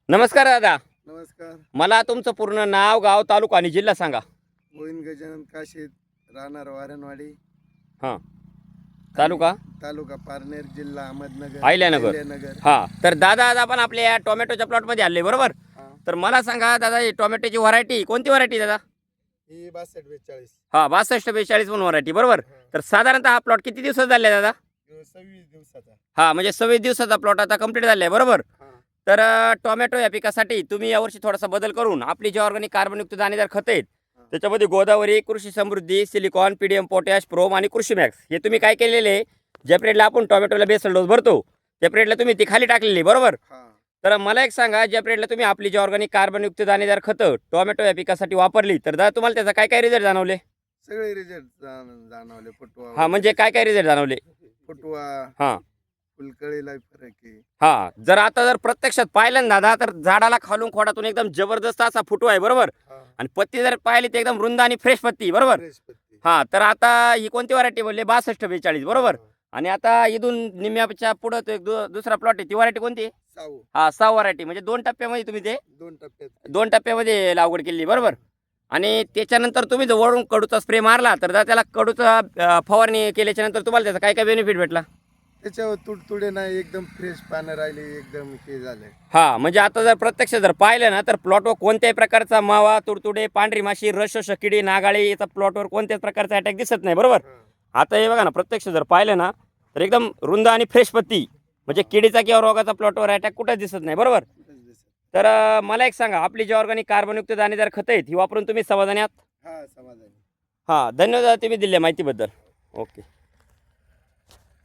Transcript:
नमस्कार दादा. नमस्कार. मला तुमचं पूर्ण नाव, गाव, तालुका आणि जिल्हा सांगा. गोविंद गजानन काशीद, राहणार वारणवाडी, हां. तालुका तालुका पारनेर, जिल्हा अहमदनगर, अहिल्यानगर. हां. तर दादा आज आपण आपल्या या टोमॅटोच्या प्लॉटमध्ये आले बरोबर. हा. तर मला सांगा दादा, ही टोमॅटोची व्हरायटी कोणती व्हरायटी दादा? ही 62-42. हां, 62-42 म्हणून व्हरायटी बरोबर. तर साधारणतः हा प्लॉट किती दिवसात झाले दादा? 26 दिवसाचा. हां, म्हणजे 26 दिवसाचा प्लॉट आता कंप्लीट झाला आहे बरोबर. हा. तर टोमॅटो या पिकासाठी तुम्ही यावर्षी थोडासा बदल करून आपली जी ऑर्गॅनिक कार्बनयुक्त दाणेदार खतं आहेत त्याच्यामध्ये गोदावरी, कृषी समृद्धी, सिलिकॉन, पीडीएम, पोटॅश, प्रोम आणि कृषी मॅक्स हे तुम्ही काय केलेले आहे, ज्या पिरियडला आपण टोमॅटोला बेसल डोस भरतो त्या पिरियडला तुम्ही ती खाली टाकलेली बरोबर. हा. तर मला एक सांगा, ज्या पिरियडला तुम्ही आपली जी ऑर्गॅनिक कार्बनयुक्त दाणेदार खतं टोमॅटो या पिकासाठी वापरली तर दादा तुम्हाला त्याचा काय काय रिझल्ट जाणवले? सगळे रिझल्ट जाणवले. फुटवा हां, म्हणजे काय काय रिझल्ट जाणवले? फुटवा, हां फुलकळीला फरक आहे. हां. जर प्रत्यक्षात पाहिलं ना दादा, तर झाडाला खालून खोडातून एकदम जबरदस्त असा फुटवा आहे बरोबर. हा. आणि पत्ती जर पाहिली तर एकदम रुंद आणि फ्रेश पत्ती बरोबर. फ्रेश पत्ती. हां, तर आता ही कोणती व्हरायटी बोलले? 62-42 बरोबर. हा. आणि आता इथून निम्म्याच्या पुढं तो एक दुसरा प्लॉट आहे, ती व्हरायटी कोणती? साऊ. हां, 6 व्हरायटी म्हणजे 2 टप्प्यामध्ये तुम्ही ते 2 टप्प्यात. 2 टप्प्यामध्ये लागवड केली बरोबर. आणि त्याच्यानंतर तुम्ही जर वरून कडूचा स्प्रे मारला तर दादा त्याला कडूचा फवारणी केल्याच्या नंतर तुम्हाला त्याचा काय काय बेनिफिट भेटला? त्याच्यावर तुडतुडे नाही, एकदम फ्रेश पानं राहिली, एकदम हे झाले. हां, म्हणजे आता जर प्रत्यक्ष जर पाहिलं ना तर प्लॉटवर कोणत्याही प्रकारचा मावा, तुडतुडे, पांढरी माशी, रस किडी, नागाळी याचा प्लॉटवर कोणत्याच प्रकारचा अटॅक दिसत नाही बरोबर. आता हे बघा ना, प्रत्यक्ष जर पाहिलं ना तर एकदम रुंद आणि फ्रेश पत्ती, म्हणजे किडीचा किंवा रोगाचा प्लॉटवर अटॅक कुठंच दिसत नाही बरोबर. तर मला एक सांगा, आपली जी ऑर्गॅनिक कार्बनयुक्त दाणेदार खतं आहेत ही वापरून तुम्ही समाधानी आहात? हा, समाधानी. हां, धन्यवाद तुम्ही दिल्या माहितीबद्दल. ओके.